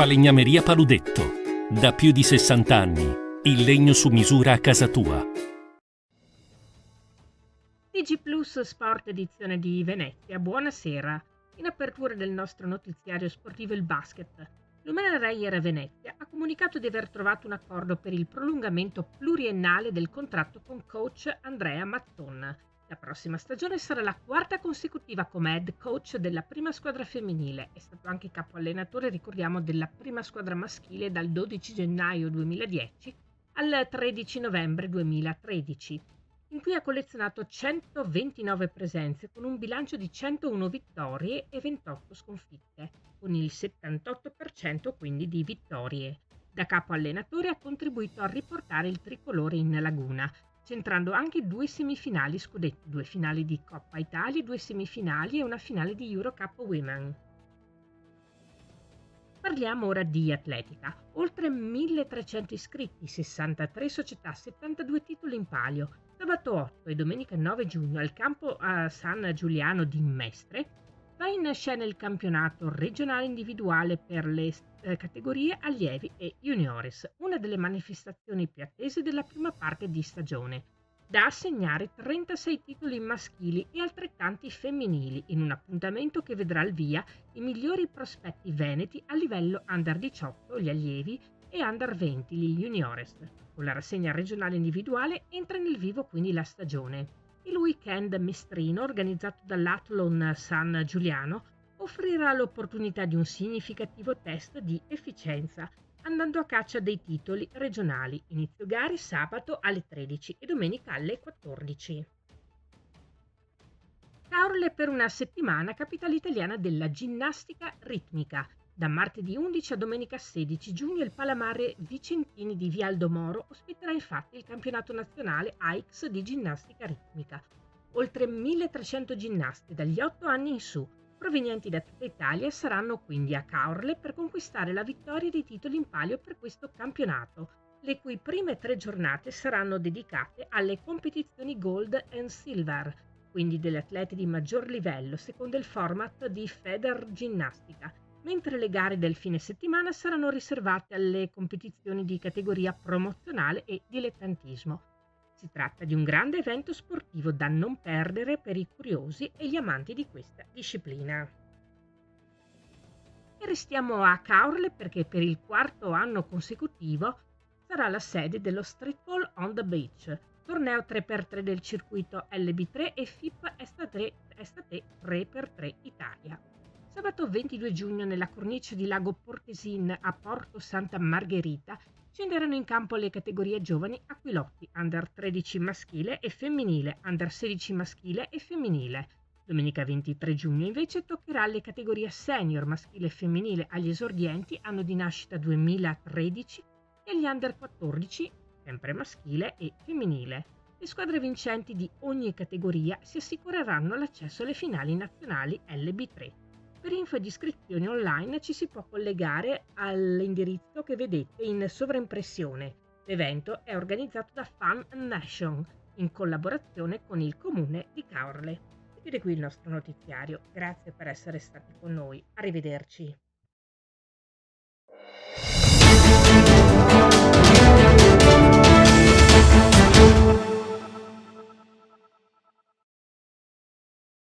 Falegnameria Paludetto. Da più di 60 anni. Il legno su misura a casa tua. TG Plus Sport edizione di Venezia, buonasera. In apertura del nostro notiziario sportivo il basket. L'Umana Reyer Venezia ha comunicato di aver trovato un accordo per il prolungamento pluriennale del contratto con coach Andrea Mazzon. La prossima stagione sarà la quarta consecutiva come head coach della prima squadra femminile. È stato anche capo allenatore, ricordiamo, della prima squadra maschile dal 12 gennaio 2010 al 13 novembre 2013. In cui ha collezionato 129 presenze con un bilancio di 101 vittorie e 28 sconfitte, con il 78% quindi di vittorie. Da capo allenatore ha contribuito a riportare il tricolore in Laguna, centrando anche 2 semifinali scudetti, 2 finali di Coppa Italia, 2 semifinali e una finale di Eurocup Women. Parliamo ora di atletica. Oltre 1300 iscritti, 63 società, 72 titoli in palio. Sabato 8 e domenica 9 giugno al campo a San Giuliano di Mestre va in scena il campionato regionale individuale per le categorie allievi e juniores, una delle manifestazioni più attese della prima parte di stagione. Da assegnare 36 titoli maschili e altrettanti femminili in un appuntamento che vedrà al via i migliori prospetti veneti a livello under 18, gli allievi, e under 20, gli juniores. Con la rassegna regionale individuale entra nel vivo quindi la stagione. Il weekend mestrino, organizzato dall'Athlon San Giuliano, offrirà l'opportunità di un significativo test di efficienza, andando a caccia dei titoli regionali. Inizio gare sabato alle 13 e domenica alle 14. Caorle per una settimana, capitale italiana della ginnastica ritmica. Da martedì 11 a domenica 16 giugno il Palamare Vicentini di Vialdo Moro ospiterà infatti il campionato nazionale AIX di ginnastica ritmica. Oltre 1300 ginnasti dagli 8 anni in su, provenienti da tutta Italia, saranno quindi a Caorle per conquistare la vittoria dei titoli in palio per questo campionato, le cui prime 3 giornate saranno dedicate alle competizioni Gold and Silver, quindi delle atlete di maggior livello secondo il format di Feder Ginnastica, mentre le gare del fine settimana saranno riservate alle competizioni di categoria promozionale e dilettantismo. Si tratta di un grande evento sportivo da non perdere per i curiosi e gli amanti di questa disciplina. E restiamo a Caorle perché per il 4º anno consecutivo sarà la sede dello Streetball on the Beach, torneo 3x3 del circuito LB3 e FIP Estate 3x3 Italia. Sabato 22 giugno nella cornice di Lago Portesin a Porto Santa Margherita scenderanno in campo le categorie giovani Aquilotti, under 13 maschile e femminile, under 16 maschile e femminile. Domenica 23 giugno invece toccherà le categorie senior maschile e femminile agli esordienti anno di nascita 2013 e agli under 14, sempre maschile e femminile. Le squadre vincenti di ogni categoria si assicureranno l'accesso alle finali nazionali LB3. Per info ed iscrizioni online ci si può collegare all'indirizzo che vedete in sovraimpressione. L'evento è organizzato da Fun Nation in collaborazione con il comune di Caorle. E chiude qui il nostro notiziario. Grazie per essere stati con noi. Arrivederci.